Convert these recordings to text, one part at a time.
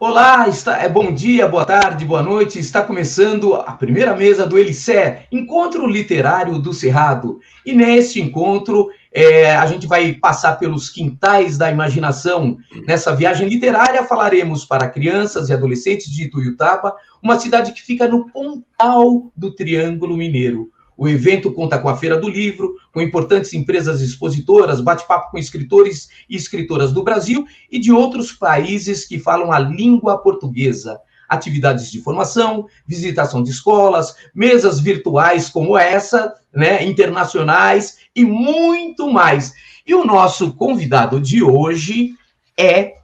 Olá, bom dia, boa tarde, boa noite. Está começando a primeira mesa do Elicé, Encontro Literário do Cerrado. E neste encontro, a gente vai passar pelos quintais da imaginação. Nessa viagem literária, falaremos para crianças e adolescentes de Ituiutaba, uma cidade que fica no pontal do Triângulo Mineiro. O evento conta com a Feira do Livro, com importantes empresas expositoras, bate-papo com escritores e escritoras do Brasil e de outros países que falam a língua portuguesa. Atividades de formação, visitação de escolas, mesas virtuais como essa, internacionais e muito mais. E o nosso convidado de hoje é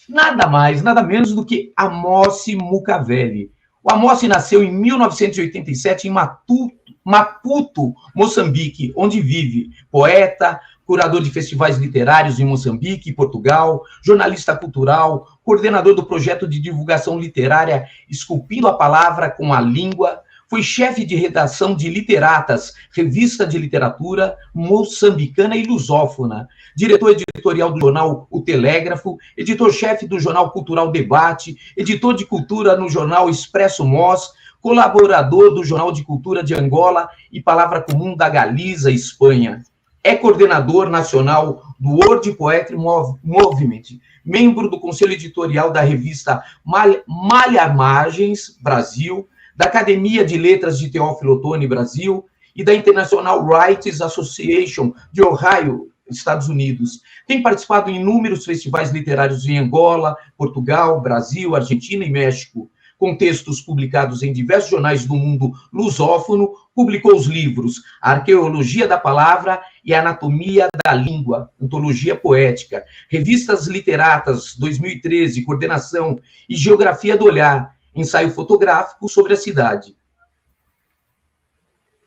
nada mais, nada menos do que Amossi Mukavelli. O Amossi nasceu em 1987 em Maputo, Moçambique, onde vive. Poeta, curador de festivais literários em Moçambique e Portugal, jornalista cultural, coordenador do projeto de divulgação literária Esculpindo a Palavra com a Língua, foi chefe de redação de Literatas, revista de literatura moçambicana e lusófona, diretor editorial do jornal O Telégrafo, editor-chefe do jornal Cultural Debate, editor de cultura no jornal Expresso Mos, colaborador do Jornal de Cultura de Angola e Palavra Comum da Galiza, Espanha. É coordenador nacional do World Poetry Movement, membro do conselho editorial da revista Malhamagens Brasil, da Academia de Letras de Teófilo Otoni Brasil e da International Writers Association de Ohio, Estados Unidos. Tem participado em inúmeros festivais literários em Angola, Portugal, Brasil, Argentina e México. Com textos publicados em diversos jornais do mundo lusófono, publicou os livros Arqueologia da Palavra e Anatomia da Língua, Antologia Poética, Revistas Literatas 2013, Coordenação e Geografia do Olhar, ensaio fotográfico sobre a cidade.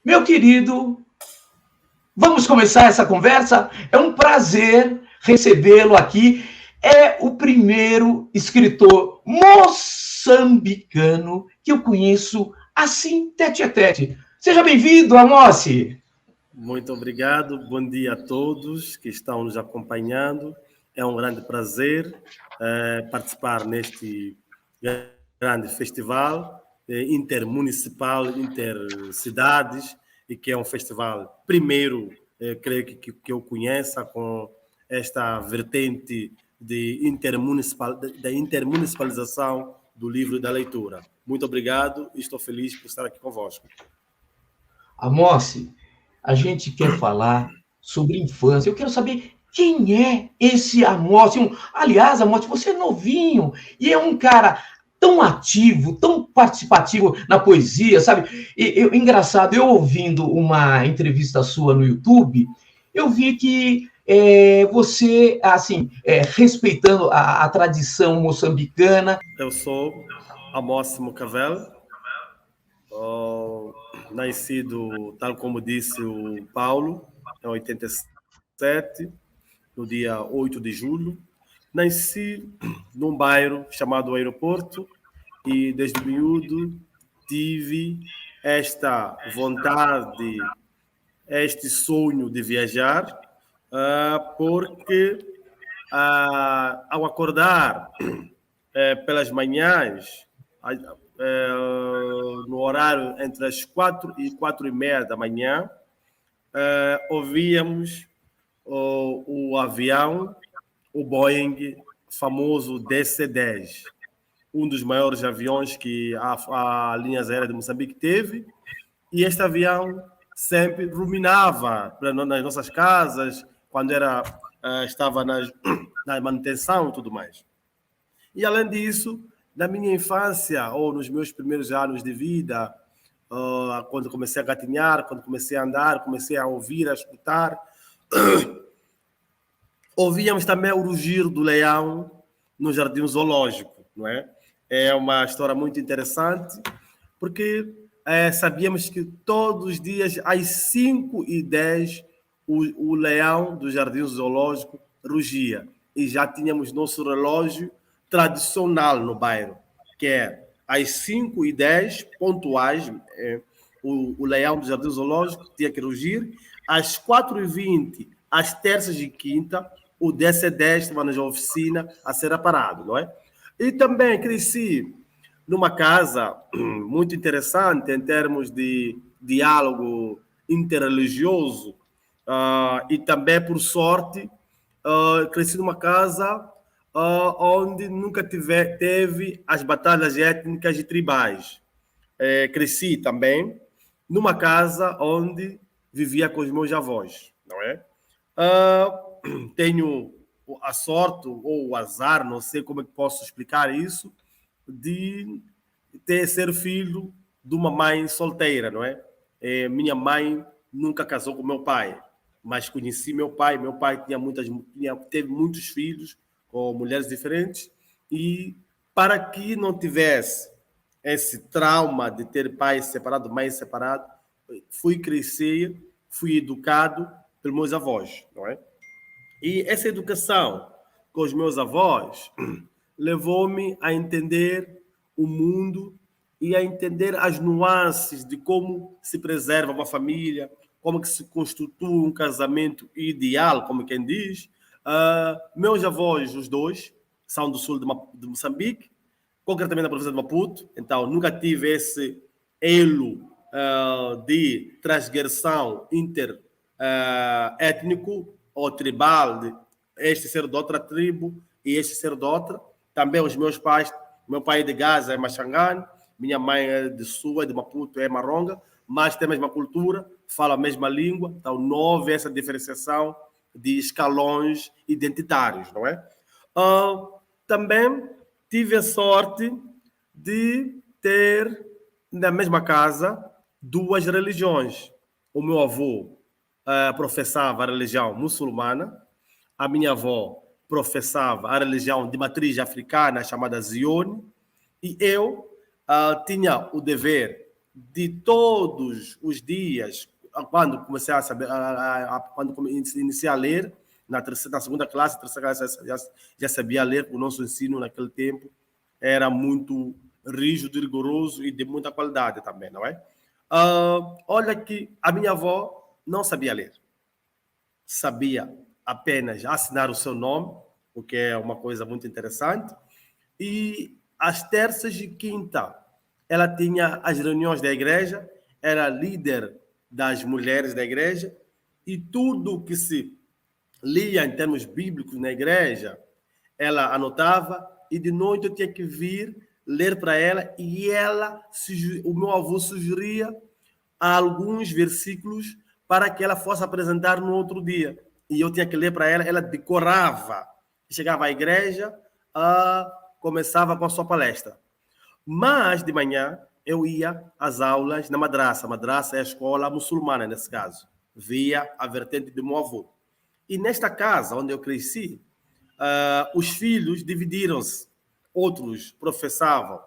Meu querido, vamos começar essa conversa? É um prazer recebê-lo aqui. É o primeiro escritor moçambicano que eu conheço assim, tete a tete. Seja bem-vindo, Amossi. Muito obrigado, bom dia a todos que estão nos acompanhando. É um grande prazer participar neste grande festival intermunicipal, intercidades, e que é um festival, primeiro, creio que eu conheça, com esta vertente da intermunicipalização do livro e da leitura. Muito obrigado e estou feliz por estar aqui convosco. Amossi, a gente quer falar sobre infância. Eu quero saber quem é esse Amossi. Aliás, Amossi, você é novinho e é um cara tão ativo, tão participativo na poesia, sabe? Engraçado, eu ouvindo uma entrevista sua no YouTube, eu vi que você, assim, respeitando a tradição moçambicana. Eu sou Amossi Mukavelli, nascido, tal como disse o Paulo, em 87, no dia 8 de julho. Nasci num bairro chamado Aeroporto e, desde miúdo, tive esta vontade, este sonho de viajar, porque ao acordar pelas manhãs, no horário entre as 4 e 4:30 da manhã, ouvíamos o avião, o Boeing famoso DC-10, um dos maiores aviões que a linha aérea de Moçambique teve, e este avião sempre ruminava nas nossas casas, quando estava na manutenção e tudo mais. E, além disso, na minha infância, ou nos meus primeiros anos de vida, quando comecei a gatinhar, quando comecei a andar, comecei a ouvir, a escutar, ouvíamos também o rugir do leão no jardim zoológico, não é? É uma história muito interessante, porque sabíamos que todos os dias, às 5:10, o leão do jardim zoológico rugia. E já tínhamos nosso relógio tradicional no bairro, que é às 5:10, pontuais, o leão do jardim zoológico tinha que rugir. Às 4:20, às terças e quinta, o DC-10 estava na oficina a ser reparado, não é? E também cresci numa casa muito interessante em termos de diálogo interreligioso. E também, por sorte, cresci numa casa onde nunca teve as batalhas étnicas e tribais. Cresci também numa casa onde vivia com os meus avós, não é? Tenho a sorte ou o azar, não sei como é que posso explicar isso, de ser filho de uma mãe solteira, não é? Minha mãe nunca casou com meu pai, mas conheci meu pai. Meu pai teve muitos filhos com mulheres diferentes, e para que não tivesse esse trauma de ter pai separado, mãe separado, fui crescer, fui educado pelos meus avós, não é? E essa educação com os meus avós levou-me a entender o mundo e a entender as nuances de como se preserva uma família, como que se constitui um casamento ideal, como quem diz. Meus avós, os dois, são do sul de Moçambique, concretamente na província de Maputo, então nunca tive esse elo de transgressão interétnico ou tribal, de este ser de outra tribo e este ser de outra. Também os meus pais, meu pai é de Gaza, é Maxangane, minha mãe é de Sul, é de Maputo, é Maronga, mas tem a mesma cultura, fala a mesma língua, então não houve essa diferenciação de escalões identitários, não é? Também tive a sorte de ter na mesma casa duas religiões. O meu avô professava a religião muçulmana, a minha avó professava a religião de matriz africana chamada Zione, e eu tinha o dever de todos os dias, quando comecei a saber, quando iniciei a ler, na segunda classe, terceira classe, já sabia ler. O nosso ensino naquele tempo era muito rígido, rigoroso e de muita qualidade também, não é? Olha que a minha avó não sabia ler. Sabia apenas assinar o seu nome, o que é uma coisa muito interessante. E às terças e quinta, ela tinha as reuniões da igreja, era líder das mulheres da igreja, e tudo que se lia em termos bíblicos na igreja, ela anotava, e de noite eu tinha que vir ler para ela, e o meu avô sugeria alguns versículos para que ela fosse apresentar no outro dia. E eu tinha que ler para ela, ela decorava. Chegava à igreja, começava com a sua palestra. Mas, de manhã, eu ia às aulas na madraça. A madraça é a escola muçulmana, nesse caso. Via a vertente do meu avô. E nesta casa, onde eu cresci, os filhos dividiram-se. Outros professavam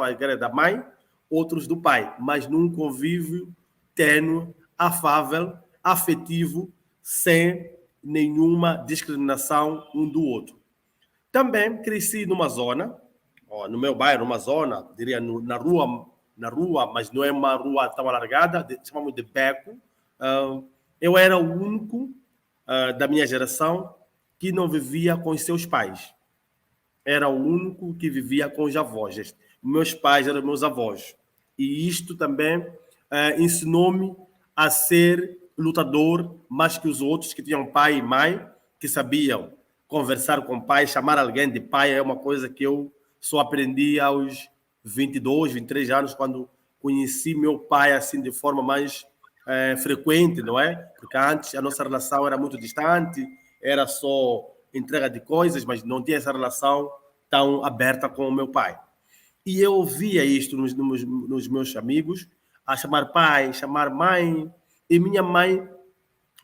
a igreja da mãe, outros do pai, mas num convívio tênue, afável, afetivo, sem nenhuma discriminação um do outro. Também cresci numa zona, no meu bairro, numa zona, diria na rua, mas não é uma rua tão alargada, chamamos de beco. Eu era o único da minha geração que não vivia com os seus pais. Era o único que vivia com os avós. Meus pais eram meus avós. E isto também ensinou-me a ser lutador mais que os outros que tinham pai e mãe, que sabiam conversar com o pai, chamar alguém de pai. É uma coisa que eu só aprendi aos 22, 23 anos, quando conheci meu pai assim de forma mais frequente, não é? Porque antes a nossa relação era muito distante, era só entrega de coisas, mas não tinha essa relação tão aberta com o meu pai. E eu ouvia isto nos meus amigos, a chamar pai, chamar mãe, e minha mãe,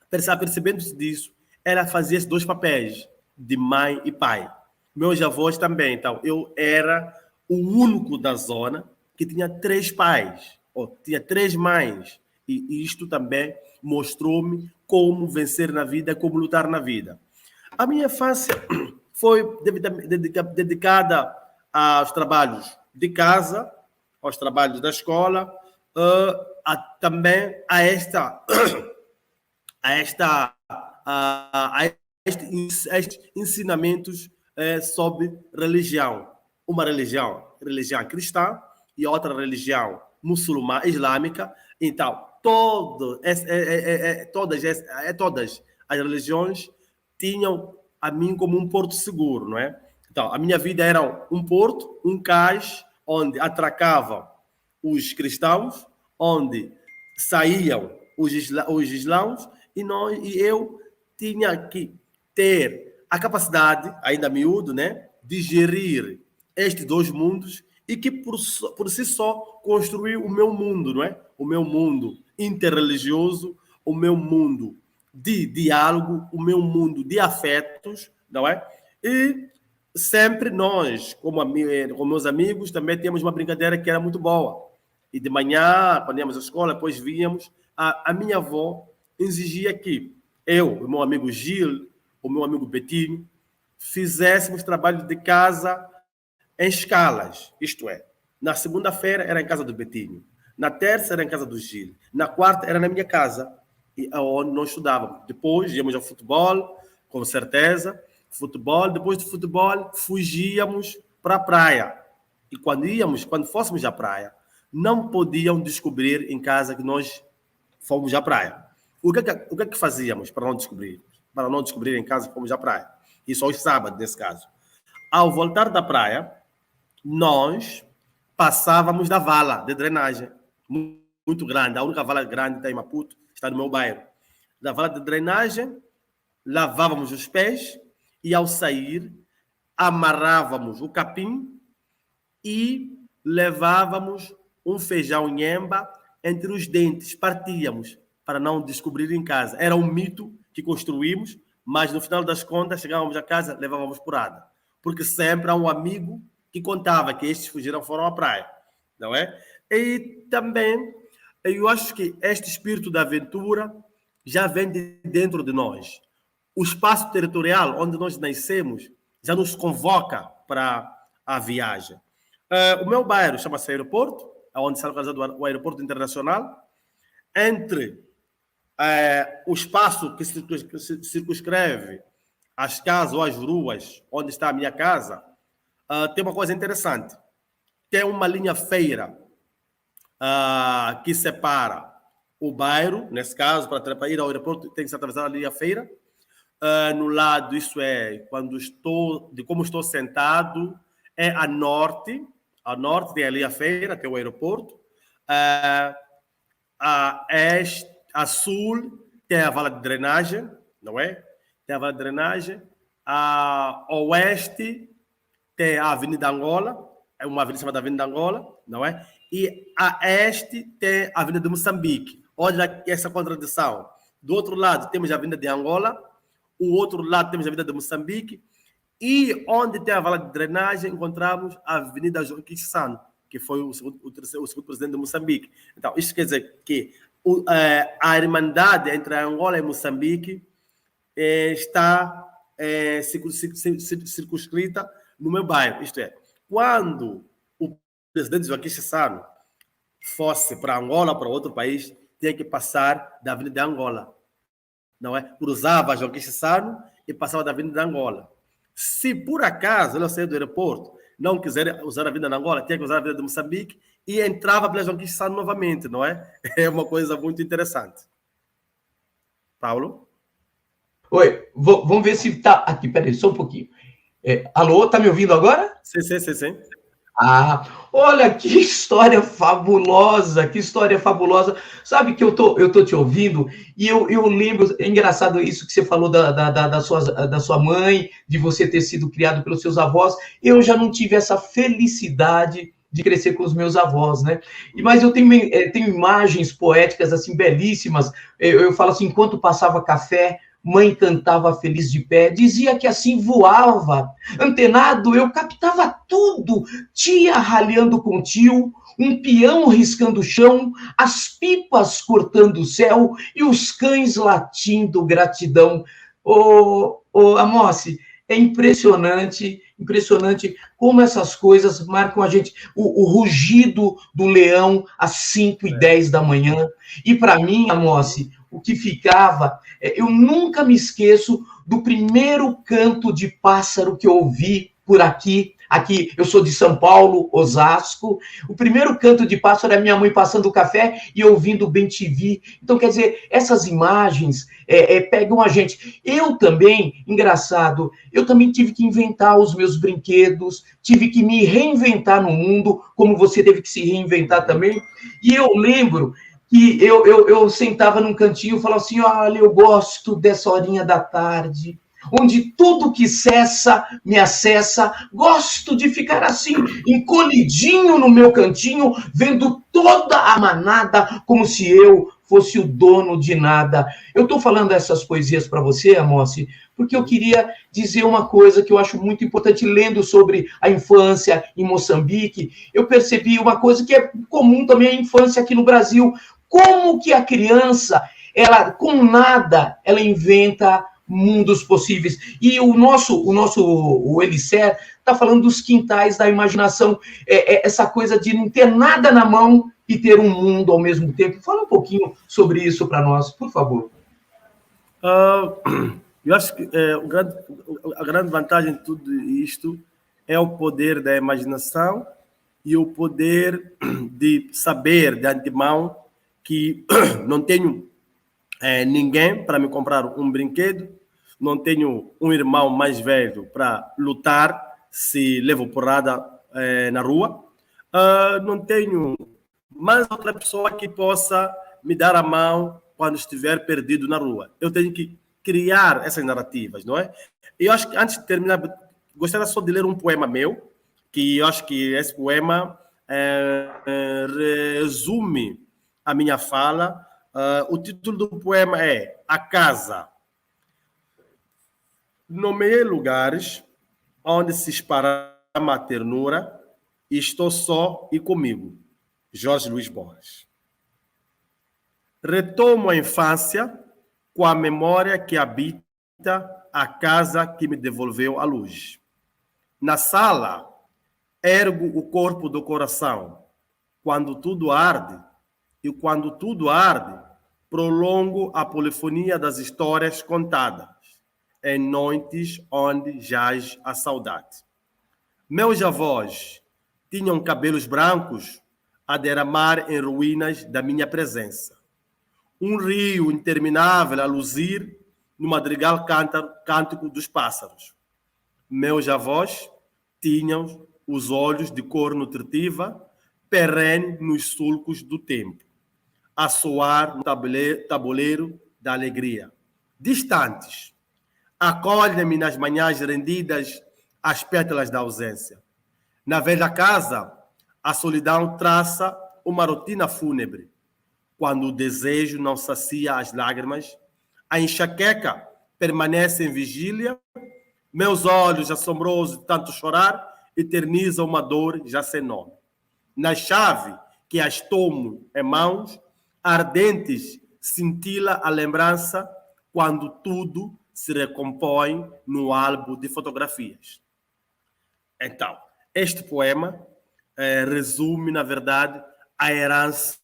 percebendo-se disso, ela fazia esses dois papéis, de mãe e pai. Meus avós também. Então, eu era o único da zona que tinha 3 pais, ou tinha 3 mães. E isto também mostrou-me como vencer na vida, como lutar na vida. A minha infância foi dedicada aos trabalhos de casa, aos trabalhos da escola, também a estes ensinamentos sobre religião. uma religião cristã e outra religião muçulmana, islâmica. Então, todas as religiões tinham a mim como um porto seguro, não é? Então, a minha vida era um porto, um cais, onde atracavam os cristãos, onde saíam os islãos, e eu tinha que ter a capacidade, ainda miúdo, né, de gerir estes dois mundos e que por si só construir o meu mundo, não é? O meu mundo interreligioso, o meu mundo de diálogo, o meu mundo de afetos, não é? E sempre nós, como meus amigos, também temos uma brincadeira que era muito boa. E de manhã, quando íamos à escola, depois víamos, a minha avó exigia que eu, o meu amigo Gil, o meu amigo Betinho, fizéssemos trabalho de casa em escalas. Isto é, na segunda-feira era em casa do Betinho, na terça era em casa do Gil, na quarta era na minha casa, onde nós estudávamos. Depois íamos ao futebol, com certeza. Futebol, depois do futebol, fugíamos para a praia. E quando fôssemos à praia, não podiam descobrir em casa que nós fomos à praia. O que é que fazíamos para não descobrir? Para não descobrir em casa que fomos à praia. Isso aos sábados, nesse caso. Ao voltar da praia, nós passávamos da vala de drenagem, muito grande. A única vala grande está em Maputo, está no meu bairro. Da vala de drenagem, lavávamos os pés e, ao sair, amarrávamos o capim e levávamos um feijão nhemba entre os dentes, partíamos para não descobrir em casa. Era um mito que construímos, mas no final das contas chegávamos a casa, levávamos porrada, porque sempre há um amigo que contava que estes fugiram, foram à praia, não é? E também eu acho que este espírito da aventura já vem de dentro de nós. O espaço territorial onde nós nascemos já nos convoca para a viagem. O meu bairro chama-se Aeroporto, onde está localizado o Aeroporto Internacional. Entre o espaço que circunscreve as casas ou as ruas onde está a minha casa, tem uma coisa interessante. Tem uma linha feira que separa o bairro, nesse caso, para ir ao aeroporto, tem que se atravessar a linha feira. No lado, isso é, como estou sentado, é a norte tem ali a feira, tem o aeroporto. A sul tem a vala de drenagem, não é? Tem a vala de drenagem. A oeste tem a Avenida Angola, é uma avenida chamada Avenida Angola, não é? E a este tem a Avenida de Moçambique. Olha essa contradição. Do outro lado temos a Avenida de Angola, o outro lado temos a Avenida de Moçambique, e onde tem a vala de drenagem encontramos a Avenida João Quixano, que foi o segundo presidente de Moçambique. Então, isso quer dizer que a irmandade entre a Angola e Moçambique está circunscrita no meu bairro. Isto é, quando o presidente João Quixano fosse para Angola, para outro país, tinha que passar da Avenida Angola, não é? Cruzava João Quixano e passava da Avenida Angola. Se por acaso ele sair do aeroporto, não quiser usar a Avenida Angola, tinha que usar a Avenida de Moçambique e entrava pela João Quixano novamente, não é? É uma coisa muito interessante. Paulo? Oi, vamos ver se está aqui. Peraí, só um pouquinho. Alô, tá me ouvindo agora? Sim. Olha que história fabulosa, que história fabulosa. Sabe que eu tô te ouvindo e eu lembro, é engraçado isso que você falou da sua mãe, de você ter sido criado pelos seus avós. Eu já não tive essa felicidade de crescer com os meus avós, né? Mas eu tenho imagens poéticas, assim, belíssimas. Eu falo assim, enquanto passava café, mãe cantava feliz de pé, dizia que assim voava. Antenado, eu captava tudo. Tia ralhando com tio, um peão riscando o chão, as pipas cortando o céu e os cães latindo gratidão. Amossi, é impressionante como essas coisas marcam a gente. O rugido do leão às 5h10 da manhã. E para mim, Amossi, o que ficava... Eu nunca me esqueço do primeiro canto de pássaro que eu ouvi por aqui, Aqui, eu sou de São Paulo, Osasco. O primeiro canto de pássaro é minha mãe passando café e ouvindo o Bem-TV. Então, quer dizer, essas imagens pegam a gente. Eu também, engraçado, eu também tive que inventar os meus brinquedos, tive que me reinventar no mundo, como você teve que se reinventar também. E eu lembro que eu sentava num cantinho e falava assim, olha, eu gosto dessa horinha da tarde, onde tudo que cessa me acessa, gosto de ficar assim, encolhidinho no meu cantinho, vendo toda a manada como se eu fosse o dono de nada. Eu estou falando essas poesias para você, Amossi, porque eu queria dizer uma coisa que eu acho muito importante, lendo sobre a infância em Moçambique, eu percebi uma coisa que é comum também à infância aqui no Brasil, como que a criança, ela com nada, ela inventa mundos possíveis. E o Elisser está falando dos quintais da imaginação, essa coisa de não ter nada na mão e ter um mundo ao mesmo tempo. Fala um pouquinho sobre isso para nós, por favor. Eu acho que a grande vantagem de tudo isto é o poder da imaginação e o poder de saber de antemão que não tenho ninguém para me comprar um brinquedo, não tenho um irmão mais velho para lutar se levo porrada na rua, não tenho mais outra pessoa que possa me dar a mão quando estiver perdido na rua. Eu tenho que criar essas narrativas, não é? Eu acho que, antes de terminar, gostaria só de ler um poema meu, que eu acho que esse poema resume a minha fala. O título do poema é A Casa. Nomeei lugares onde se esparama a ternura e estou só e comigo. Jorge Luís Borges. Retomo a infância com a memória que habita a casa que me devolveu a luz. Na sala, ergo o corpo do coração. Quando tudo arde, e quando tudo arde, prolongo a polifonia das histórias contadas, em noites onde jaz a saudade. Meus avós tinham cabelos brancos a derramar em ruínas da minha presença. Um rio interminável a luzir no madrigal cântico dos pássaros. Meus avós tinham os olhos de cor nutritiva, perene nos sulcos do tempo, a soar no tabuleiro da alegria. Distantes, acolhem-me nas manhãs rendidas às pétalas da ausência. Na velha casa, a solidão traça uma rotina fúnebre. Quando o desejo não sacia as lágrimas, a enxaqueca permanece em vigília, meus olhos assombrosos de tanto chorar eternizam uma dor já sem nome. Na chave que as tomo em mãos, ardentes cintila a lembrança quando tudo se recompõe no álbum de fotografias. Então, este poema resume, na verdade, a herança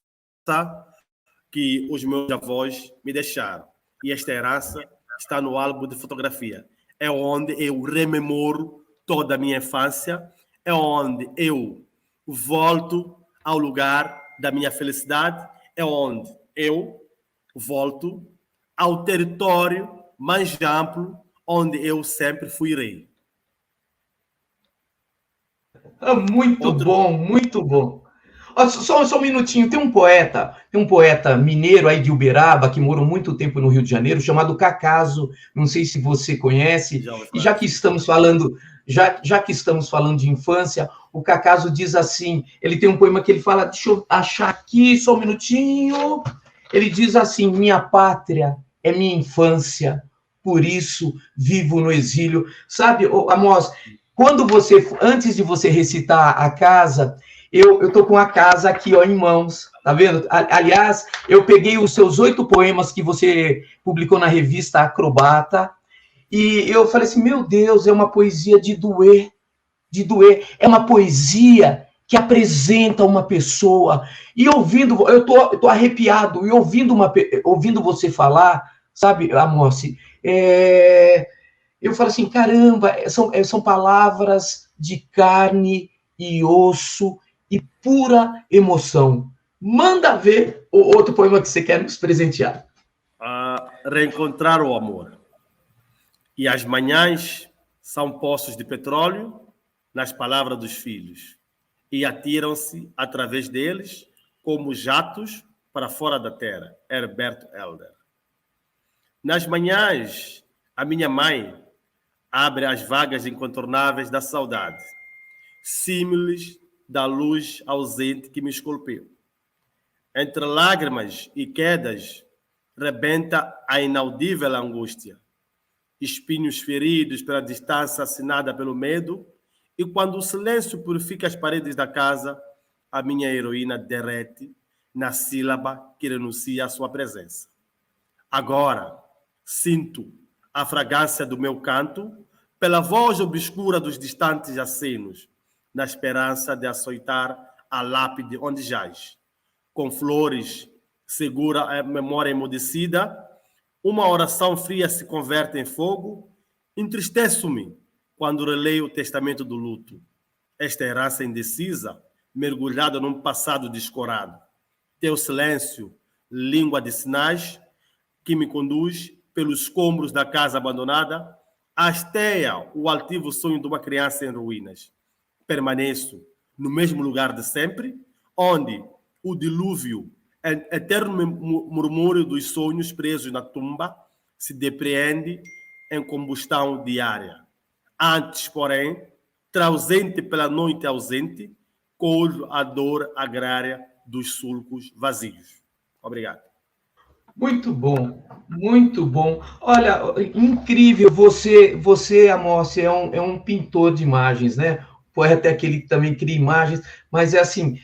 que os meus avós me deixaram. E esta herança está no álbum de fotografia. É onde eu rememoro toda a minha infância, é onde eu volto ao lugar da minha felicidade, é onde eu volto ao território mais amplo, onde eu sempre fui rei. Muito bom, muito bom. Só um minutinho, tem um poeta mineiro aí de Uberaba, que morou muito tempo no Rio de Janeiro, chamado Cacaso, não sei se você conhece, e já que estamos falando de infância, o Cacaso diz assim, ele tem um poema que ele fala, deixa eu achar aqui, só um minutinho, ele diz assim, minha pátria é minha infância, por isso vivo no exílio. Sabe, Amós, antes de você recitar a casa, eu tô com a casa aqui, ó, em mãos, tá vendo? Aliás, eu peguei os seus 8 poemas que você publicou na revista Acrobata, e eu falei assim, meu Deus, é uma poesia de doer, é uma poesia que apresenta uma pessoa, e ouvindo, eu tô arrepiado, e ouvindo você falar, sabe, Amossi, eu falo assim, caramba, são palavras de carne e osso e pura emoção. Manda ver o outro poema que você quer nos presentear. Reencontrar o amor. E as manhãs são poços de petróleo nas palavras dos filhos, e atiram-se através deles como jatos para fora da terra. Herbert Elder. Nas manhãs, a minha mãe abre as vagas incontornáveis da saudade, símiles da luz ausente que me esculpiu. Entre lágrimas e quedas, rebenta a inaudível angústia. Espinhos feridos pela distância assinada pelo medo, e quando o silêncio purifica as paredes da casa, a minha heroína derrete na sílaba que renuncia à sua presença. Agora, sinto a fragrância do meu canto pela voz obscura dos distantes acenos, na esperança de açoitar a lápide onde jaz. Com flores, segura a memória emudecida, uma oração fria se converte em fogo. Entristeço-me quando releio o testamento do luto. Esta herança indecisa, mergulhada num passado descorado. Teu silêncio, língua de sinais, que me conduz pelos escombros da casa abandonada, hasteia o altivo sonho de uma criança em ruínas. Permaneço no mesmo lugar de sempre, onde o dilúvio, eterno murmúrio dos sonhos presos na tumba, se depreende em combustão diária. Antes, porém, trausente pela noite ausente, colho a dor agrária dos sulcos vazios. Obrigado. Muito bom, muito bom. Olha, incrível, você Amós, é um pintor de imagens, né? O poeta é aquele que também cria imagens, mas é assim,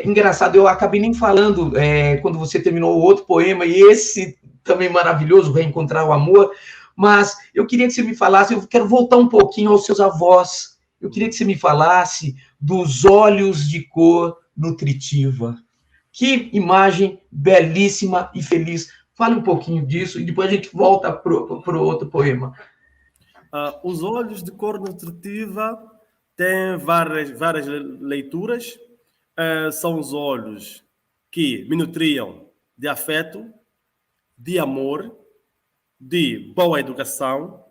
engraçado, eu acabei nem falando quando você terminou o outro poema, e esse também maravilhoso, Reencontrar o Amor, mas eu queria que você me falasse, eu quero voltar um pouquinho aos seus avós, eu queria que você me falasse dos olhos de cor nutritiva. Que imagem belíssima e feliz. Fale um pouquinho disso e depois a gente volta para o outro poema. Os olhos de cor nutritiva têm várias leituras. São os olhos que me nutriam de afeto, de amor, de boa educação,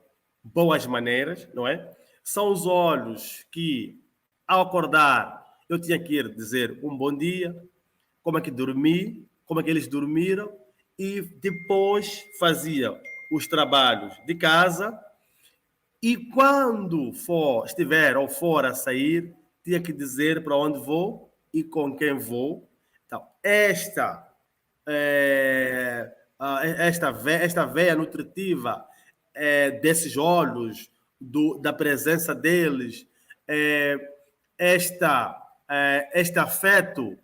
boas maneiras, não é? São os olhos que, ao acordar, eu tinha que ir dizer um bom dia, como é que dormi, como é que eles dormiram, e depois fazia os trabalhos de casa, e quando estiver ou for a sair, tinha que dizer para onde vou e com quem vou. Então, esta veia nutritiva desses olhos, da presença deles, este afeto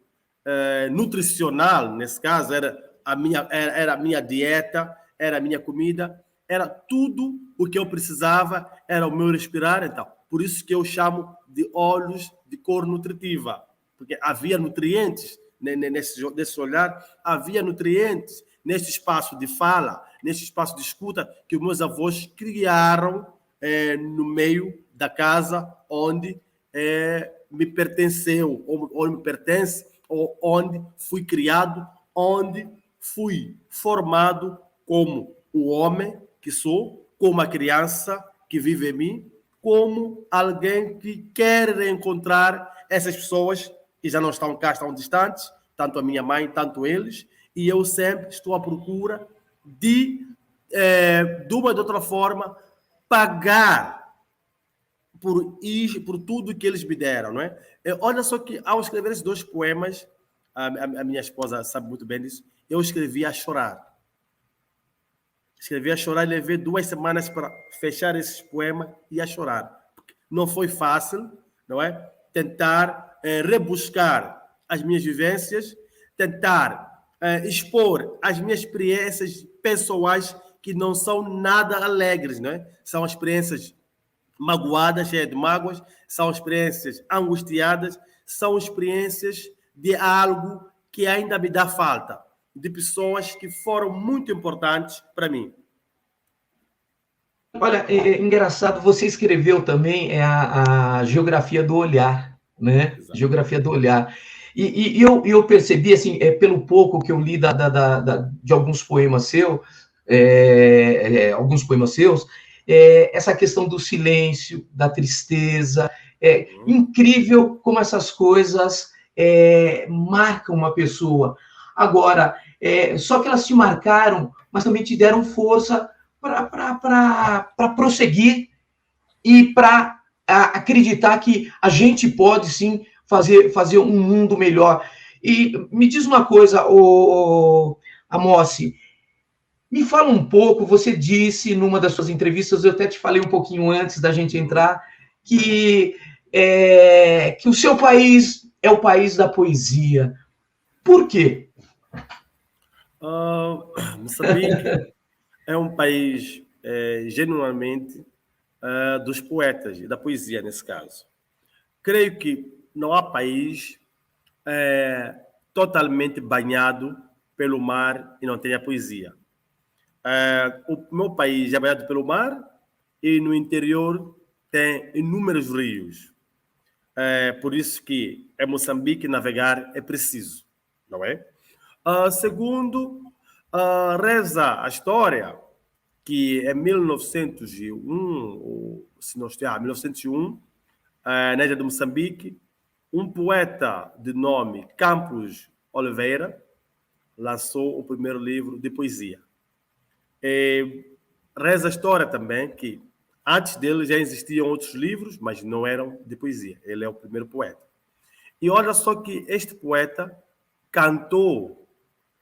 nutricional, nesse caso, era a minha dieta, era a minha comida, era tudo o que eu precisava, era o meu respirar. Então, por isso que eu chamo de olhos de cor nutritiva, porque havia nutrientes nesse olhar, havia nutrientes nesse espaço de fala, nesse espaço de escuta que os meus avós criaram no meio da casa onde me pertenceu, ou me pertence, ou onde fui criado, onde fui formado como o homem que sou, como a criança que vive em mim, como alguém que quer reencontrar essas pessoas que já não estão cá, estão distantes, tanto a minha mãe, tanto eles, e eu sempre estou à procura de uma ou de outra forma, pagar por tudo que eles me deram, não é? Olha só que, ao escrever esses dois poemas, a minha esposa sabe muito bem disso, eu escrevi a chorar. Escrevi a chorar e levei 2 semanas para fechar esses poemas e a chorar. Não foi fácil, não é? Tentar rebuscar as minhas vivências, tentar expor as minhas experiências pessoais que não são nada alegres, não é? São experiências magoadas, cheias de mágoas, são experiências angustiadas, são experiências de algo que ainda me dá falta, de pessoas que foram muito importantes para mim. Olha, é engraçado, você escreveu também a geografia do olhar, né? Exato. Geografia do olhar. E eu percebi, assim, pelo pouco que eu li de alguns poemas seus, essa questão do silêncio, da tristeza. É Uhum. incrível como essas coisas marcam uma pessoa. Agora, só que elas te marcaram, mas também te deram força para prosseguir e para acreditar que a gente pode sim fazer um mundo melhor. E me diz uma coisa, Amossi, me fala um pouco, você disse numa das suas entrevistas, eu até te falei um pouquinho antes da gente Uhum. entrar, que o seu país é o país da poesia. Por quê? Moçambique é um país genuinamente dos poetas e da poesia, nesse caso. Creio que não há país totalmente banhado pelo mar e não tenha poesia. O meu país é banhado pelo mar e no interior tem inúmeros rios. Por isso que em Moçambique navegar é preciso, não é? Segundo, reza a história que em 1901, ou, se não estiver, 1901, na ilha de Moçambique, um poeta de nome Campos Oliveira lançou o primeiro livro de poesia. E reza a história também que antes dele já existiam outros livros, mas não eram de poesia. Ele é o primeiro poeta. E olha só que este poeta cantou,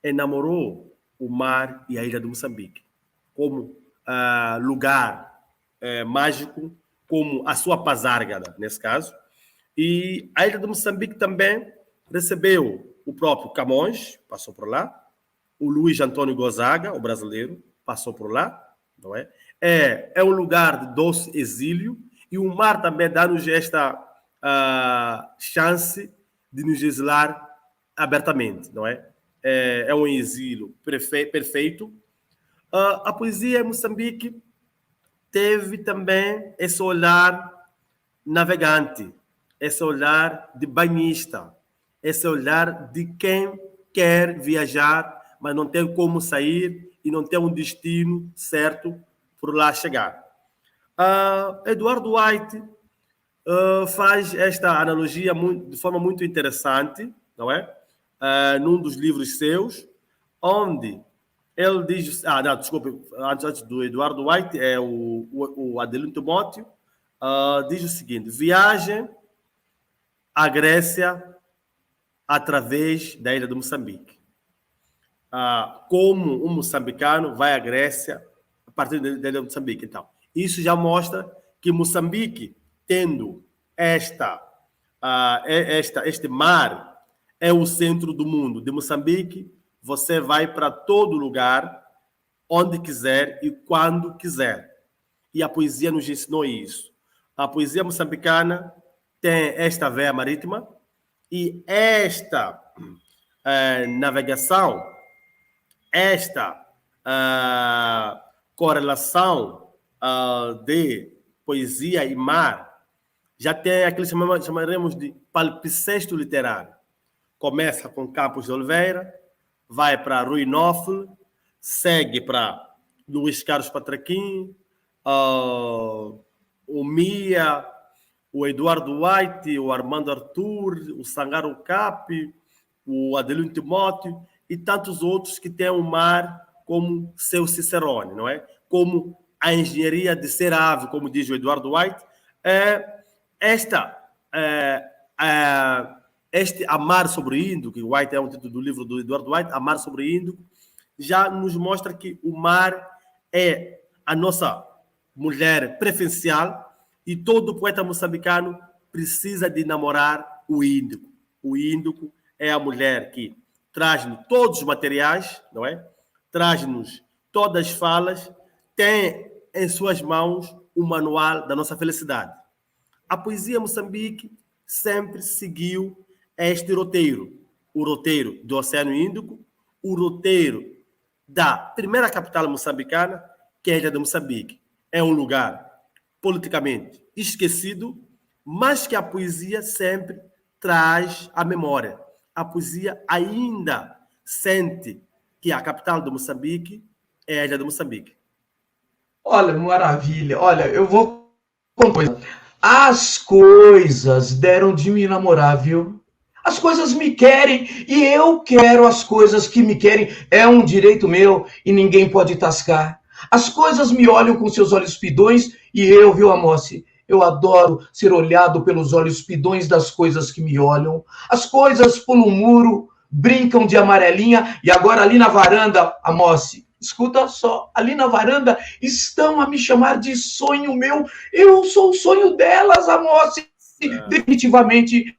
enamorou o mar e a ilha de Moçambique como lugar mágico, como a sua Pazárgada, nesse caso. E a ilha de Moçambique também recebeu o próprio Camões, passou por lá, o Luiz Antônio Gonzaga, o brasileiro, passou por lá, não é? É um lugar de doce exílio e o mar também dá-nos esta chance de nos exilar abertamente, não é? É um exílio perfeito. A poesia em Moçambique teve também esse olhar navegante, esse olhar de banhista, esse olhar de quem quer viajar, mas não tem como sair e não tem um destino certo por lá chegar. Eduardo White faz esta analogia de forma muito interessante, não é? Num dos livros seus, onde ele diz... não, desculpe, antes do Eduardo White, é o Adelino Timóteo, diz o seguinte: viagem à Grécia através da ilha de Moçambique. Como um moçambicano vai à Grécia a partir da ilha de Moçambique. Então, isso já mostra que Moçambique, tendo este mar, é o centro do mundo. De Moçambique, você vai para todo lugar, onde quiser e quando quiser. E a poesia nos ensinou isso. A poesia moçambicana tem esta veia marítima e esta navegação, esta correlação de poesia e mar já tem aquilo que chamaremos de palpiceste literário. Começa com Campos de Oliveira, vai para Rui Nofle, segue para Luís Carlos Patraquim, o Mia, o Eduardo White, o Armando Arthur, o Sangaro Cap, o Adelino Timóteo e tantos outros que têm o mar como seu Cicerone, não é? Como a engenharia de ser ave, como diz o Eduardo White. Este Amar sobre Índico, que White é um título do livro do Eduardo White, Amar sobre Índico, já nos mostra que o mar é a nossa mulher preferencial e todo poeta moçambicano precisa de namorar o Índico. O Índico é a mulher que traz-nos todos os materiais, não é? Traz-nos todas as falas, tem em suas mãos o manual da nossa felicidade. A poesia Moçambique sempre seguiu este roteiro. O roteiro do Oceano Índico, o roteiro da primeira capital moçambicana, que é a ilha de Moçambique. é um lugar politicamente esquecido, mas que a poesia sempre traz a memória. A poesia ainda sente que a capital de Moçambique é a ilha de Moçambique. Olha, maravilha. Olha, eu vou com uma coisa. As coisas deram de me namorar, viu? As coisas me querem e eu quero as coisas que me querem. É um direito meu e ninguém pode tascar. As coisas me olham com seus olhos pidões e eu, viu, Amossi? Eu adoro ser olhado pelos olhos pidões das coisas que me olham. As coisas pulam um muro, brincam de amarelinha e agora ali na varanda, Amossi, escuta só, ali na varanda estão a me chamar de sonho meu. Eu sou o sonho delas, Amossi. Definitivamente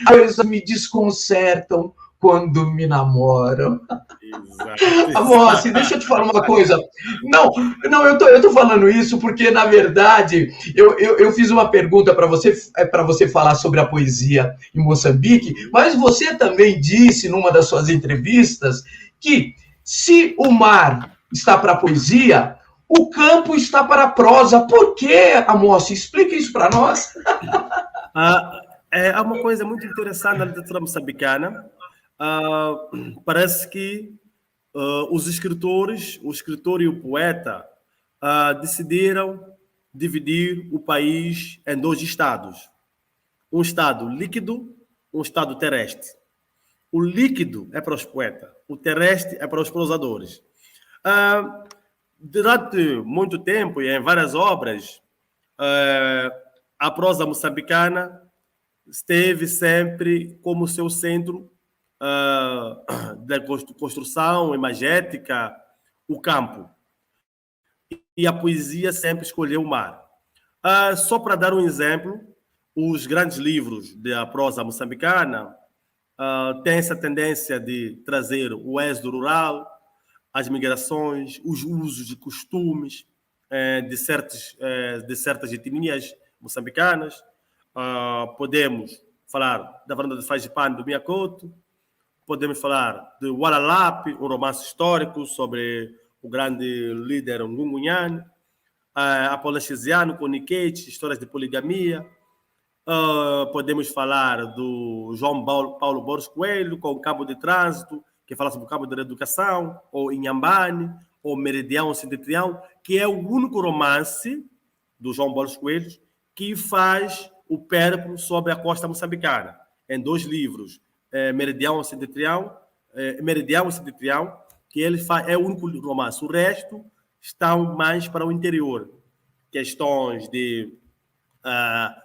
coisas me desconcertam quando me namoram. Amor, assim, deixa eu te falar uma coisa. Não, não, eu tô falando isso porque, na verdade, eu fiz uma pergunta para você falar sobre a poesia em Moçambique, mas você também disse numa das suas entrevistas que se o mar está para a poesia, o campo está para a prosa. Por quê, Amor? Explique isso para nós. É uma coisa muito interessante na literatura moçambicana. Parece que os escritores, o escritor e o poeta, decidiram dividir o país em dois estados. Um estado líquido, um estado terrestre. O líquido é para os poetas, o terrestre é para os prosadores. Durante muito tempo e em várias obras, a prosa moçambicana esteve sempre como seu centro da construção imagética, o campo. E a poesia sempre escolheu o mar. Só para dar um exemplo, os grandes livros da prosa moçambicana têm essa tendência de trazer o êxodo rural, as migrações, os usos e costumes de certas etnias moçambicanas. Podemos falar da Varanda de Fagipane do Miacoto, podemos falar de Waralap, um romance histórico sobre o grande líder Ngungunyan, Apolachesiano com Nikete, histórias de poligamia. Podemos falar do João Paulo Borges Coelho com o Cabo de Trânsito, que fala sobre o Cabo da Educação, ou Inhambane, ou Meridião Setentrião, que é o único romance do João Borges Coelho que faz o périplo sobre a costa moçambicana, em dois livros, Meridião Setentrião, que ele faz, é o único romance. O resto estão mais para o interior. Questões de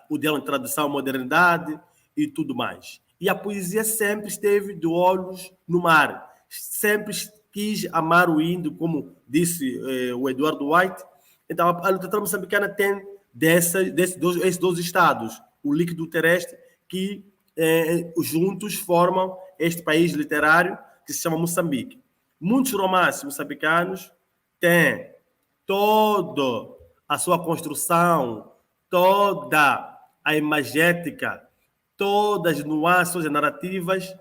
o diálogo de tradição, modernidade e tudo mais. E a poesia sempre esteve de olhos no mar. Sempre quis amar o índio, como disse o Eduardo White. Então, a literatura moçambicana tem esses dois estados, o líquido terrestre, que juntos formam este país literário que se chama Moçambique. Muitos romances moçambicanos têm toda a sua construção, toda a imagética, todas as nuances, todas as narrativas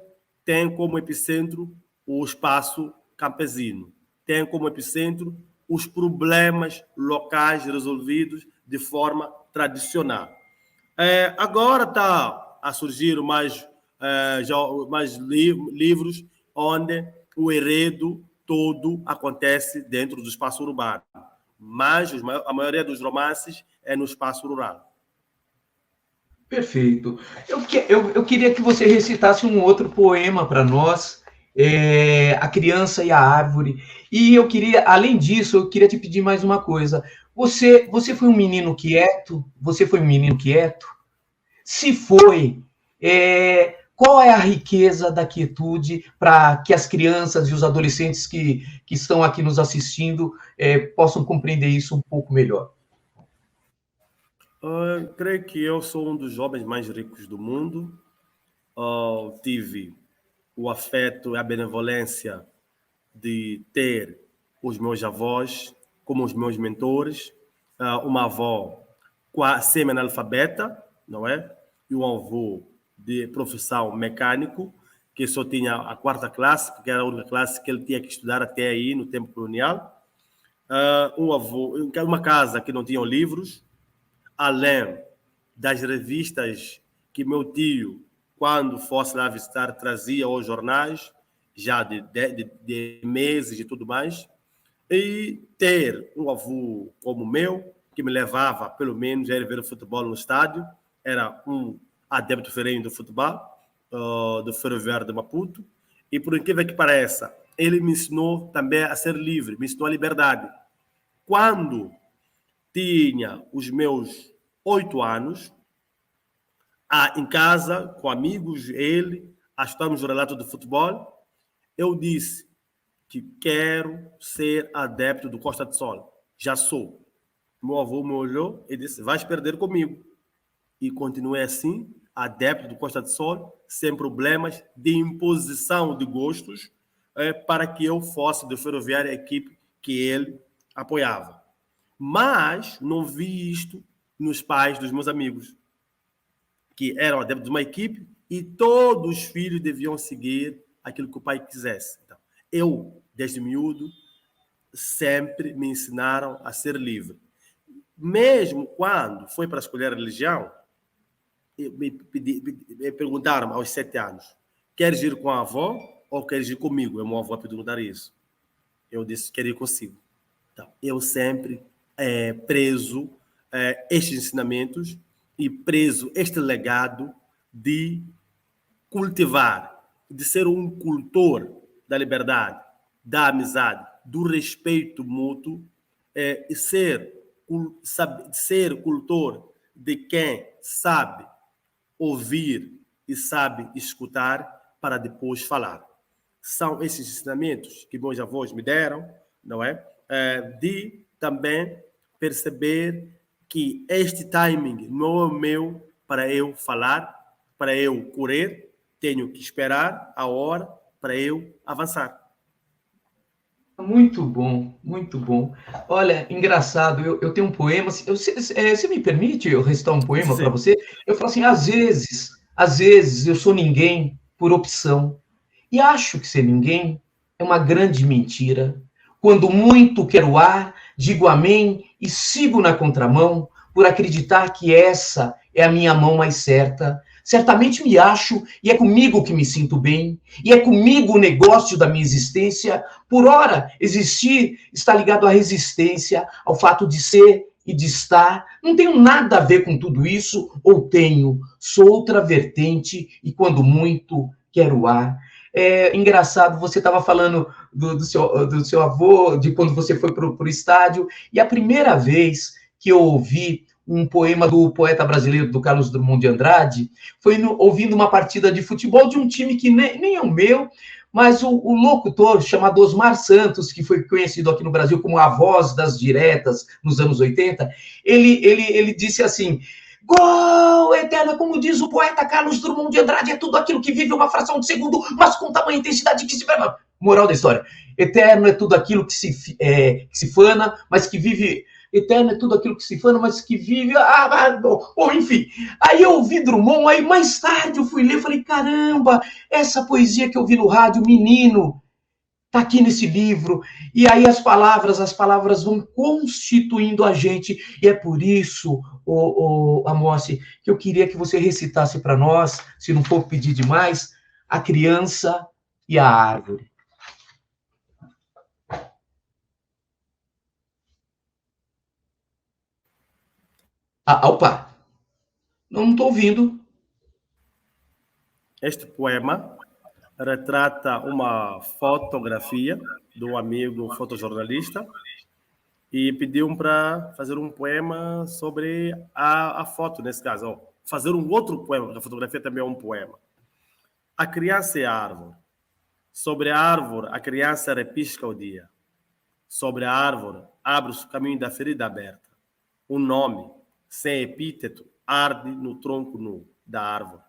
têm como epicentro o espaço campesino, têm como epicentro os problemas locais resolvidos de forma tradicional. Agora está a surgir mais livros onde o enredo todo acontece dentro do espaço urbano, mas a maioria dos romances é no espaço rural. Perfeito. Eu queria que você recitasse um outro poema para nós, A Criança e a Árvore. E eu queria, além disso, eu queria te pedir mais uma coisa. Você foi um menino quieto? Você foi um menino quieto? Se foi, qual é a riqueza da quietude para que as crianças e os adolescentes que estão aqui nos assistindo possam compreender isso um pouco melhor? Creio que eu sou um dos jovens mais ricos do mundo. Tive o afeto e a benevolência de ter os meus avós como os meus mentores, uma avó semi-analfabeta, não é? E um avô de profissão mecânico, que só tinha a quarta classe, porque era a única classe que ele tinha que estudar até aí, no tempo colonial. uma casa que não tinha livros, além das revistas que meu tio, quando fosse lá visitar, trazia aos jornais, já de meses e tudo mais, e ter um avô como o meu, que me levava, pelo menos, a ir ver o futebol no estádio, era um adepto ferrenho do futebol, do Ferroviário de Maputo, e por incrível que pareça, ele me ensinou também a ser livre, me ensinou a liberdade. Quando tinha os meus 8 anos, em casa, com amigos, ele, estamos no relato do futebol, eu disse que quero ser adepto do Costa de Sol. Já sou. Meu avô me olhou e disse, vais perder comigo. E continuei assim, adepto do Costa de Sol, sem problemas de imposição de gostos, para que eu fosse do Ferroviário, a equipe que ele apoiava. Mas não vi isto nos pais dos meus amigos, que eram adeptos de uma equipe e todos os filhos deviam seguir aquilo que o pai quisesse. Então, eu, desde miúdo, sempre me ensinaram a ser livre. Mesmo quando foi para escolher a religião, me perguntaram aos 7 anos, queres ir com a avó ou queres ir comigo? Meu avô perguntar isso. Eu disse, quero ir consigo. Então, eu sempre preso estes ensinamentos e preso este legado de cultivar, de ser um cultor da liberdade, da amizade, do respeito mútuo, e ser cultor de quem sabe ouvir e sabe escutar para depois falar. São esses ensinamentos que meus avós me deram, não é? De também perceber que este timing não é meu para eu falar, para eu correr, tenho que esperar a hora para eu avançar. Muito bom, muito bom. Olha, engraçado, eu tenho um poema. Você me permite eu recitar um poema para Sim. você? Eu falo assim: às vezes eu sou ninguém por opção, e acho que ser ninguém é uma grande mentira. Quando muito quero ar, digo amém e sigo na contramão, por acreditar que essa é a minha mão mais certa. Certamente me acho e é comigo que me sinto bem, e é comigo o negócio da minha existência. Por ora, existir está ligado à resistência, ao fato de ser e de estar. Não tenho nada a ver com tudo isso, ou tenho. Sou outra vertente e, quando muito, quero ar. É engraçado, você estava falando do seu avô, de quando você foi para o estádio, e a primeira vez que eu ouvi um poema do poeta brasileiro, do Carlos Drummond de Andrade, foi ouvindo uma partida de futebol de um time que nem é o meu, mas o locutor, chamado Osmar Santos, que foi conhecido aqui no Brasil como a voz das diretas nos anos 80, ele disse assim: gol eterno, como diz o poeta Carlos Drummond de Andrade, é tudo aquilo que vive uma fração de segundo, mas com tamanha intensidade que se... Moral da história: eterno é tudo aquilo que se fana, mas que vive... Eterno é tudo aquilo que se fana, mas que vive... Bom, enfim. Aí eu ouvi Drummond, aí mais tarde eu fui ler, falei, caramba, essa poesia que eu vi no rádio, menino, tá aqui nesse livro. E aí as palavras vão constituindo a gente. E é por isso, Amossi, que eu queria que você recitasse para nós, se não for pedir demais, A Criança e a Árvore. Opa! Não estou ouvindo. Este poema retrata uma fotografia do amigo fotojornalista e pediu para fazer um poema sobre a foto, nesse caso. Ó, fazer um outro poema, porque a fotografia também é um poema. A criança e a árvore. Sobre a árvore, a criança repisca o dia. Sobre a árvore, abre-se o caminho da ferida aberta. Um nome, sem epíteto, arde no tronco nu da árvore.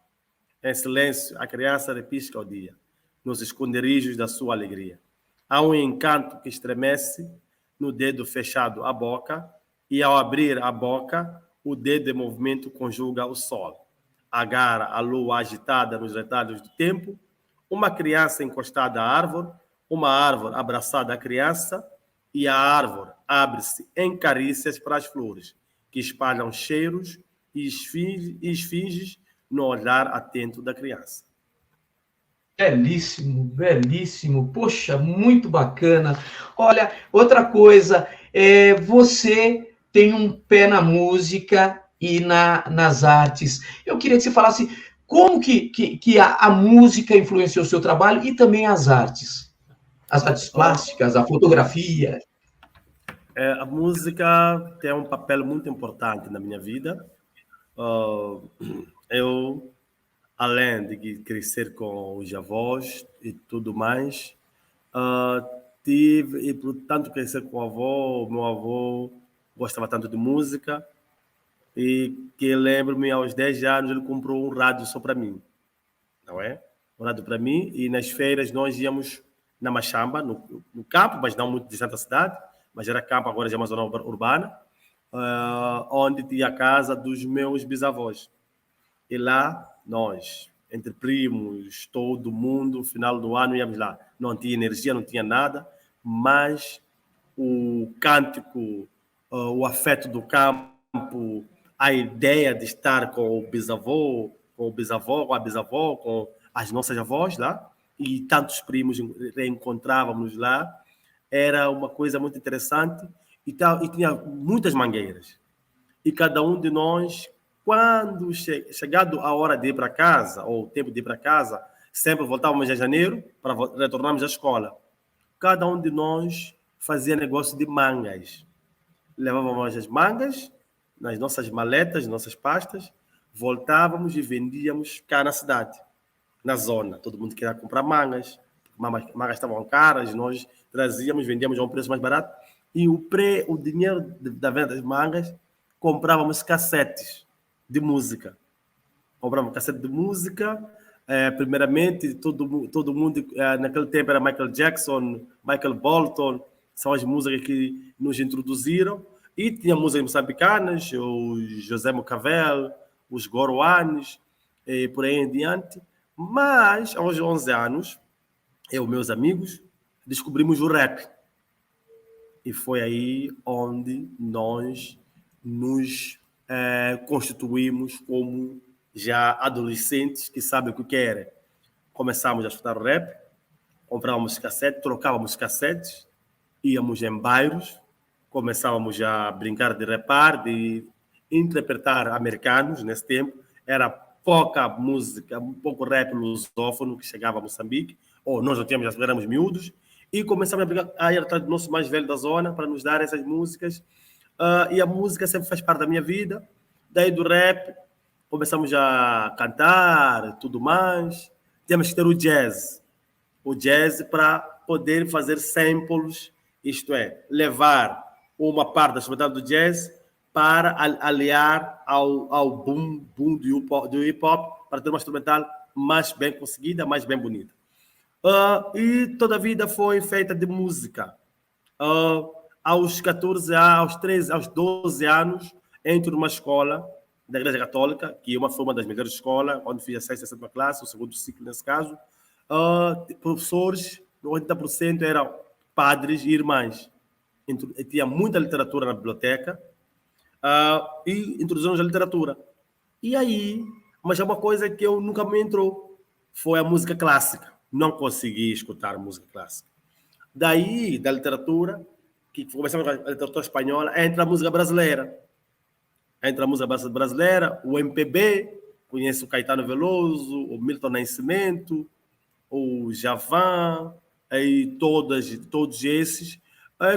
Em silêncio, a criança repisca o dia, nos esconderijos da sua alegria. Há um encanto que estremece no dedo fechado a boca, e ao abrir a boca, o dedo em movimento conjuga o sol. Agarra a lua agitada nos retalhos do tempo, uma criança encostada à árvore, uma árvore abraçada à criança, e a árvore abre-se em carícias para as flores, que espalham cheiros e esfinges no olhar atento da criança. Belíssimo, belíssimo. Poxa, muito bacana. Olha, outra coisa, você tem um pé na música e nas artes. Eu queria que você falasse como que a música influenciou o seu trabalho e também as artes plásticas, a fotografia. A música tem um papel muito importante na minha vida. Eu, além de crescer com os avós e tudo mais, tive, e por tanto crescer com o avô, meu avô gostava tanto de música, e que lembro-me, aos 10 anos, ele comprou um rádio só para mim, não é? Um rádio para mim, e nas feiras nós íamos na Machamba, no campo, mas não muito distante da cidade, mas era campo, agora já é uma zona urbana, onde tinha a casa dos meus bisavós. E lá, nós, entre primos, todo mundo, no final do ano íamos lá. Não tinha energia, não tinha nada, mas o cântico, o afeto do campo, a ideia de estar com o bisavô, com a bisavó, com as nossas avós lá, e tantos primos reencontrávamos lá, era uma coisa muito interessante e tinha muitas mangueiras. E cada um de nós, quando chegado a hora de ir para casa, ou o tempo de ir para casa, sempre voltávamos em janeiro para retornarmos à escola. Cada um de nós fazia negócio de mangas. Levávamos as mangas nas nossas maletas, nossas pastas, voltávamos e vendíamos cá na cidade, na zona. Todo mundo queria comprar mangas. Mangas estavam caras, nós trazíamos, vendíamos a um preço mais barato. E o dinheiro da venda das mangas, comprávamos cassetes de música. Comprávamos cassete de música. Primeiramente, todo mundo, naquele tempo era Michael Jackson, Michael Bolton, são as músicas que nos introduziram. E tinha músicas moçambicanas, o José Mocavel, os Goroanes, e por aí em diante. Mas, aos 11 anos, eu e meus amigos descobrimos o rap. E foi aí onde nós nos constituímos como já adolescentes que sabem o que era. Começámos a escutar o rap, comprávamos cassetes, trocávamos cassetes, íamos em bairros, começávamos a brincar de rapar, de interpretar americanos nesse tempo. Era pouca música, um pouco rap lusófono que chegava a Moçambique, ou nós não tínhamos, já éramos miúdos, e começamos a ir atrás do nosso mais velho da zona para nos dar essas músicas. E a música sempre faz parte da minha vida. Daí do rap, começamos a cantar e tudo mais. Temos que ter o jazz. O jazz para poder fazer samples, isto é, levar uma parte da sonoridade do jazz para aliar ao boom do hip-hop, para ter uma instrumental mais bem conseguida, mais bem bonita. E toda a vida foi feita de música. Aos 14, aos 13, aos 12 anos, entro numa escola da Igreja Católica, que foi uma das melhores escolas, onde fiz a 6ª e 7ª classe, o segundo ciclo nesse caso. Professores, 80% eram padres e irmãs. Tinha muita literatura na biblioteca e introduzimos a literatura. E aí, mas é uma coisa que eu nunca me entrou, foi a música clássica. Não consegui escutar música clássica. Daí, da literatura, que começamos com a literatura espanhola, entra a música brasileira. Entra a música brasileira, o MPB, conheço o Caetano Veloso, o Milton Nascimento, o Djavan, e todos esses.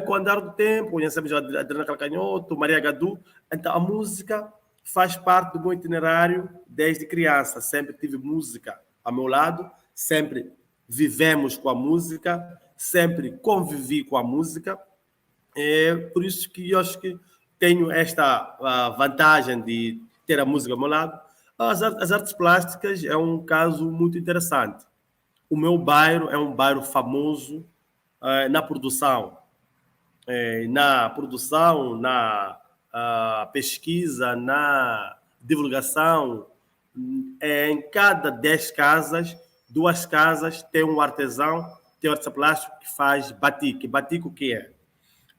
Com o andar do tempo, conhecemos a Adriana Calcanhoto, Maria Gadu. Então, a música faz parte do meu itinerário desde criança. Sempre tive música ao meu lado, sempre vivemos com a música, sempre convivi com a música. É por isso que eu acho que tenho esta vantagem de ter a música ao meu lado. As artes plásticas é um caso muito interessante. O meu bairro é um bairro famoso na produção, na pesquisa, na divulgação. Em cada 10 casas, 2 casas tem um artesão, tem um artista plástico que faz batik. Batik o que é?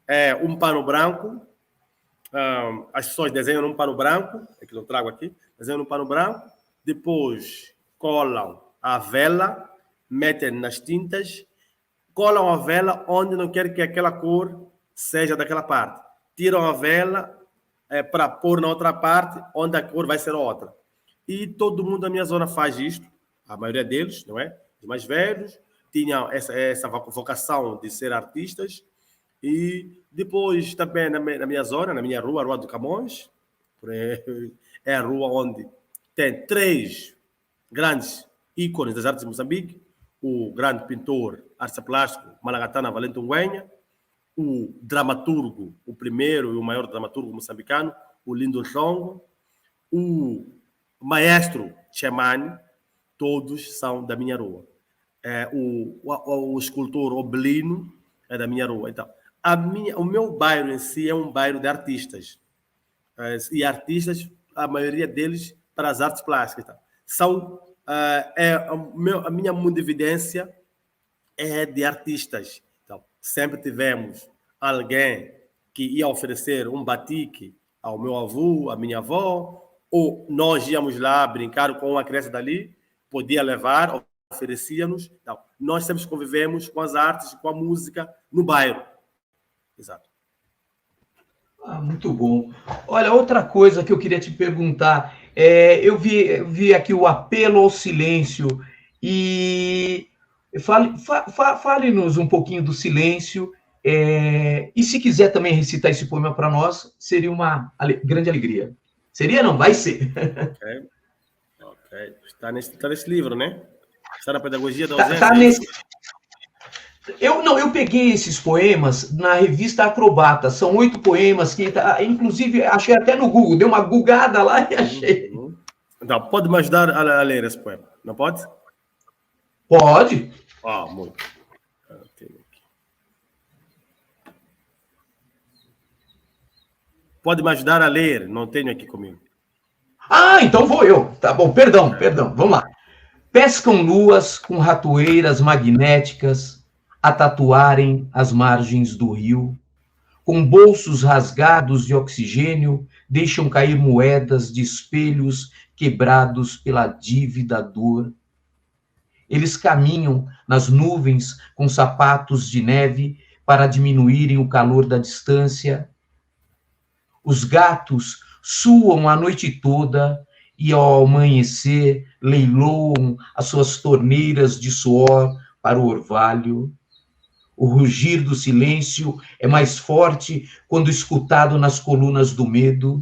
é um pano branco. As pessoas desenham num pano branco, é que eu trago aqui, desenham num pano branco, depois colam a vela, metem nas tintas, colam a vela onde não quer que aquela cor seja daquela parte. Tiram a vela para pôr na outra parte, onde a cor vai ser outra. E todo mundo da minha zona faz isto, a maioria deles, não é? Os mais velhos tinham essa vocação de ser artistas. E depois também na minha zona, na minha rua, a Rua do Camões, é a rua onde tem 3 grandes ícones das artes de Moçambique: o grande pintor, artista plástico, Malagatana Valente Ngüenya, o dramaturgo, o primeiro e o maior dramaturgo moçambicano, o Lindo Nhlongo, o maestro Chemane, todos são da minha rua. O escultor Obelino é da minha rua. Então, o meu bairro em si é um bairro de artistas. E artistas, a maioria deles, para as artes plásticas. Então, a minha mundividência é de artistas. Então, sempre tivemos alguém que ia oferecer um batique ao meu avô, à minha avó, ou nós íamos lá brincar com uma criança dali, podia levar, oferecia-nos. Então, nós sempre convivemos com as artes, com a música no bairro. Exato. Muito bom. Olha, outra coisa que eu queria te perguntar, eu vi aqui o apelo ao silêncio, e fale-nos um pouquinho do silêncio, e se quiser também recitar esse poema para nós, seria uma grande alegria. Seria, não? Vai ser. Ok. Está nesse livro, né? Está na Pedagogia da Ausência. Está nesse... Eu peguei esses poemas na revista Acrobata. São 8 poemas que, inclusive, achei até no Google. Dei uma googada lá e achei. Então, pode me ajudar a ler esse poema? Não pode? Pode. Muito. Pode me ajudar a ler? Não tenho aqui comigo. Então vou eu. Tá bom, perdão. Vamos lá. Pescam luas com ratoeiras magnéticas a tatuarem as margens do rio. Com bolsos rasgados de oxigênio, deixam cair moedas de espelhos quebrados pela dívida dor. Eles caminham nas nuvens com sapatos de neve para diminuírem o calor da distância. Os gatos suam a noite toda e, ao amanhecer, leiloam as suas torneiras de suor para o orvalho. O rugir do silêncio é mais forte quando escutado nas colunas do medo.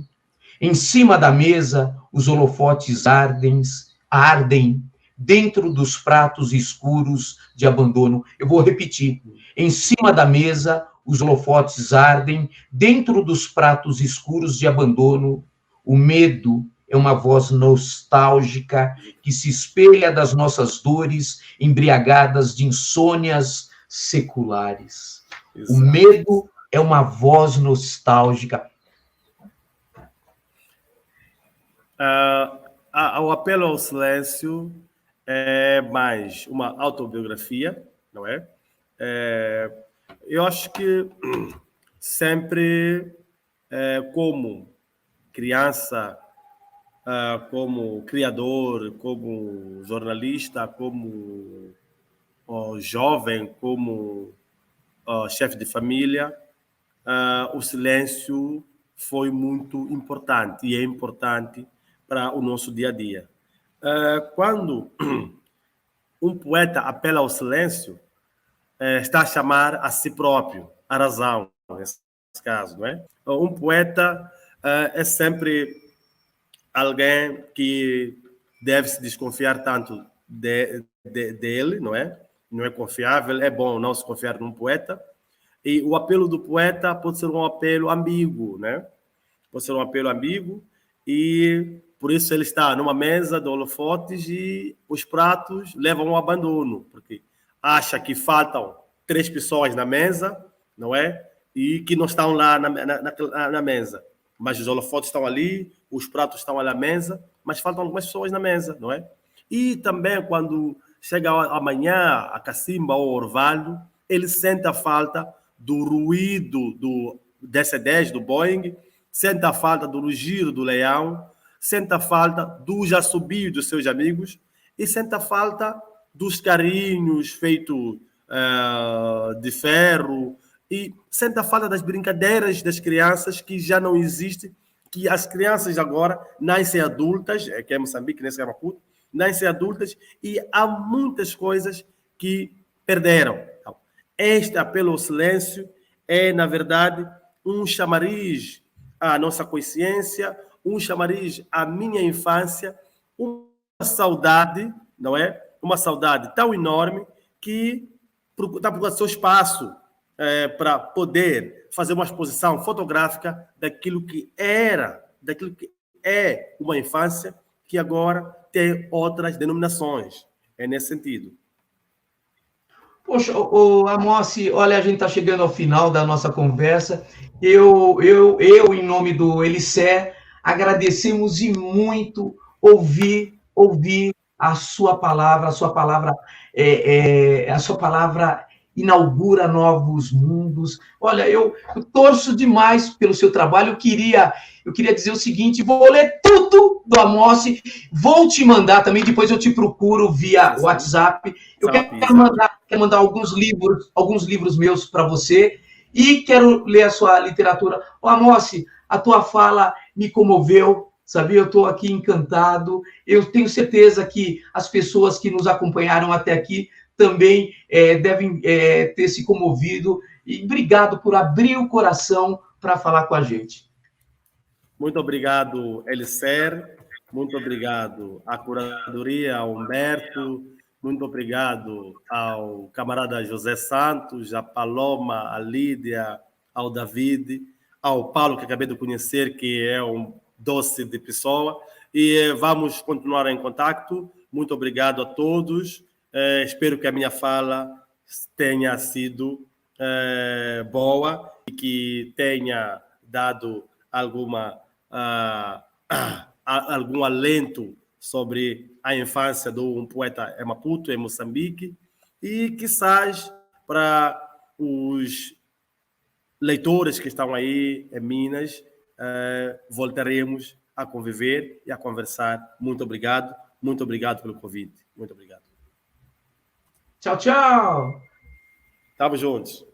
Em cima da mesa, os holofotes ardem dentro dos pratos escuros de abandono. Eu vou repetir. Em cima da mesa, os holofotes ardem dentro dos pratos escuros de abandono. O medo é uma voz nostálgica que se espelha das nossas dores, embriagadas de insônias seculares. Exato. O medo é uma voz nostálgica. O apelo ao silêncio é mais uma autobiografia, não é? Eu acho que sempre, como criança, como criador, como jornalista, como jovem, como chefe de família, o silêncio foi muito importante e é importante para o nosso dia a dia. Quando um poeta apela ao silêncio, está a chamar a si próprio, a razão, nesse caso, não é? Um poeta é sempre alguém que deve-se desconfiar tanto dele, não é? Não é confiável, é bom não se confiar num poeta. E o apelo do poeta pode ser um apelo ambíguo, né? Pode ser um apelo ambíguo, e por isso ele está numa mesa de holofotes e os pratos levam ao abandono, porque acha que faltam 3 pessoas na mesa, não é? E que não estão lá na mesa. Mas os holofotes estão ali, os pratos estão ali na mesa, mas faltam algumas pessoas na mesa, não é? E também quando chega amanhã a cacimba ou o orvalho, ele sente a falta do ruído do DC-10, do Boeing, sente a falta do rugido do leão, sente a falta dos assobios dos seus amigos e sente a falta dos carinhos feitos de ferro e sente a falta das brincadeiras das crianças que já não existem, que as crianças agora nascem adultas, que é Moçambique, nesse é Maputo, nascem adultas e há muitas coisas que perderam. Então, este apelo ao silêncio é, na verdade, um chamariz à nossa consciência, um chamariz à minha infância, uma saudade, não é? Uma saudade tão enorme que está procurando seu espaço para poder fazer uma exposição fotográfica daquilo que era, daquilo que é uma infância que agora tem outras denominações. É nesse sentido. Poxa, Amossi, olha, a gente está chegando ao final da nossa conversa. Em nome do Elicé, agradecemos e muito ouvir a sua palavra. A sua palavra inaugura novos mundos. Olha, eu torço demais pelo seu trabalho. Eu queria dizer o seguinte: vou ler tudo do Amossi, vou te mandar também, depois eu te procuro via WhatsApp. Eu quero mandar alguns livros meus para você e quero ler a sua literatura. Amossi, a tua fala me comoveu, sabe? Eu estou aqui encantado. Eu tenho certeza que as pessoas que nos acompanharam até aqui também devem ter se comovido. E obrigado por abrir o coração para falar com a gente. Muito obrigado, Elicer. Muito obrigado à curadoria, ao Humberto. Muito obrigado ao camarada José Santos, à Paloma, à Lídia, ao David, ao Paulo, que acabei de conhecer, que é um doce de pessoa. E vamos continuar em contato. Muito obrigado a todos. Espero que a minha fala tenha sido boa e que tenha dado algum alento sobre a infância de um poeta em Maputo, em Moçambique, e quizás para os leitores que estão aí em Minas, voltaremos a conviver e a conversar. Muito obrigado pelo convite. Muito obrigado. Tchau, tchau. Estamos juntos.